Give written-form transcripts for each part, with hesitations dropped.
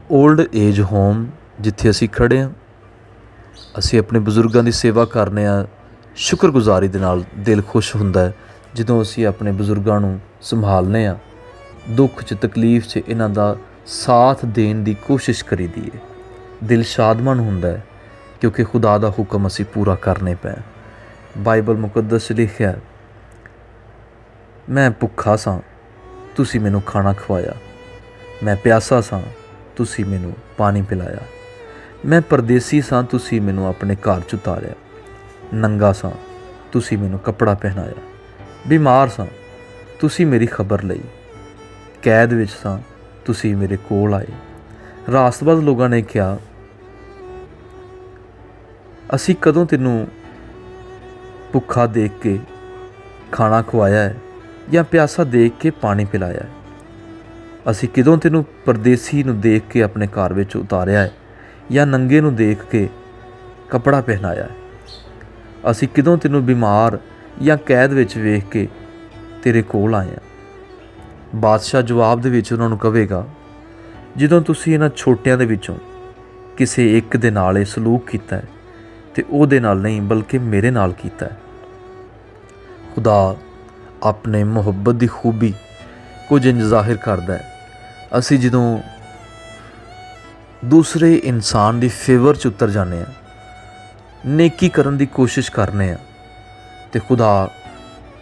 Old age home जिथे असी खड़े हाँ, असी अपने बजुर्गों की सेवा करने शुक्रगुजारी दे नाल दिल खुश हुंदा है जदों असी अपने बजुर्गों को संभालने दुख च तकलीफ च इन्हां दा साथ देने की कोशिश करी दी है। दिल शादमन हुंदा है क्योंकि खुदा दा हुक्म असी पूरा करने पे। बाइबल मुकद्दस च लिखिया, मैं भुखा सां तुसी मैनू खाना खवाया, मैं प्यासा सां तुसी मैनू पानी पिलाया, मैं परदेसी सां तुसी मैनू अपने घर च उतारिया, नंगा सां तुसी मैनू कपड़ा पहनाया, बीमार सां तुसी मेरी खबर लई, कैद विच सां तुसी मेरे कोल आए। रास्तबाज लोगों ने कहा, असी कदों तेनू भुखा देख के खाना खवाया है या प्यासा देख के पानी पिलाया है? असी कदों तेनू परदेसी नू देख के अपने घर विच उतारिया है या नंगे नू देख के कपड़ा पहनाया है? असी कदों तेनू बीमार या कैद विच वेख के तेरे कोल आए हैं? बादशाह जवाब दे विच उन्हां नू कहेगा, जदों तुसी इन्हां छोटियां दे विचों किसी एक दे नाल इह सलूक कीता है ते ओहदे नाल नहीं बल्कि मेरे नाल कीता है। खुदा अपने मुहब्बत की खूबी कुछ इंज जाहिर करता है। असी जदों दूसरे इंसान की फेवर च उतर जाने, नेकी करन की कोशिश करने, तो खुदा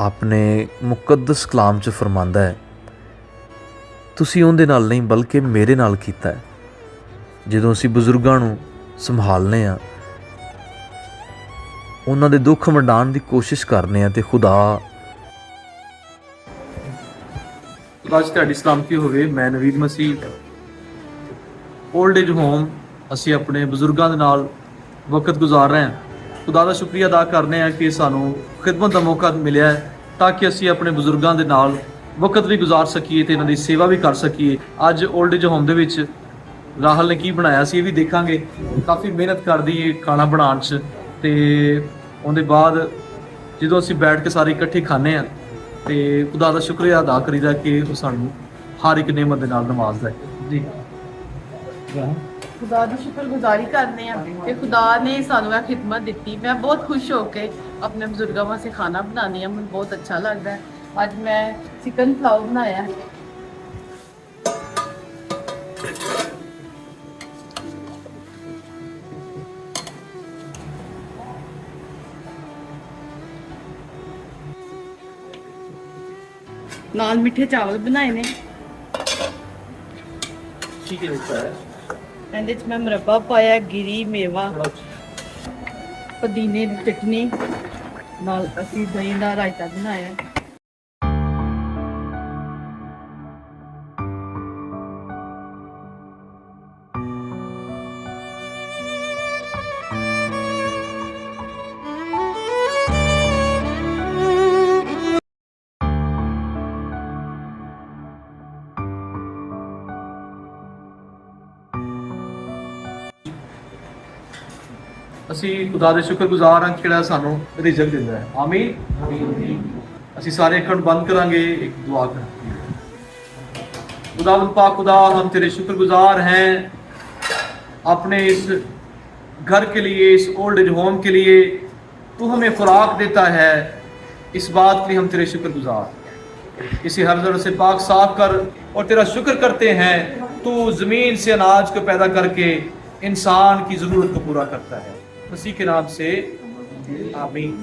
अपने मुकद्दस कलाम च फरमांदा है, तुसी उहदे नाल नहीं बल्कि मेरे नाल कीता है। जदों असी बजुर्गों को संभालने, उन्हां दे दुख वंडाण की कोशिश करने, तो खुदा आज तुहाडी सलामती होवे। मैं नवीद मसीह, ओल्ड एज होम असी अपने बजुर्गों के नाल वक्त गुजार रहे हैं। खुदा का शुक्रिया अदा करने कि सानू खिदमत का मौका मिले ताकि असी अपने बजुर्गों के नाल वक्त भी गुजार सकीए तो इन्हां दी सेवा भी कर सकीए। अज ओल्ड एज होम दे विच राहल ने की बनाया सी भी देखांगे। काफ़ी मेहनत करदी है खाना बनाने च, ते उहदे बाद जदों असी बैठ के सारे इकट्ठे खाने तो खुदा का शुक्रिया अदा करीदा कि वो सानू हर एक नेमत दे नाल नवाजदा है। जी खुदा की शुक्रगुजारी करने कि खुदा ने सानू यह खिदमत दी। मैं बहुत खुश होकर अपने बजुर्गों वास्ते खाना बनानी है, मुझे बहुत अच्छा लगता है। अज मैं चिकन पुलाव बनाया है। नाल मिठे चावल बनाए ने। ठीक है, ਇਹਦੇ ਚ ਮੈਂ ਮੁਰੱਬਾ ਪਾਇਆ, ਗਿਰੀ ਮੇਵਾ, ਪੁਦੀਨੇ ਦੀ ਚਟਨੀ ਨਾਲ ਅਸੀਂ ਦਹੀਂ ਦਾ ਰਾਇਤਾ ਬਣਾਇਆ। असी खुदा दे शुक्रगुजार हाँ कि सानू रिजक दिंदा है। आमीन। असी सारे अखंड बंद करांगे, एक दुआ करांगे। खुदावंद पाक खुदा, हम तेरे शुक्रगुजार हैं अपने इस घर के लिए, इस ओल्ड एज होम के लिए। तू हमें खुराक देता है, इस बात के लिए हम तेरे शुक्रगुजार। इसे हर जरूरत से पाक साफ कर और तेरा शुक्र करते हैं। तू ज़मीन से अनाज को पैदा करके इंसान की ज़रूरत को पूरा करता है। मसीह के नाम से आमीन।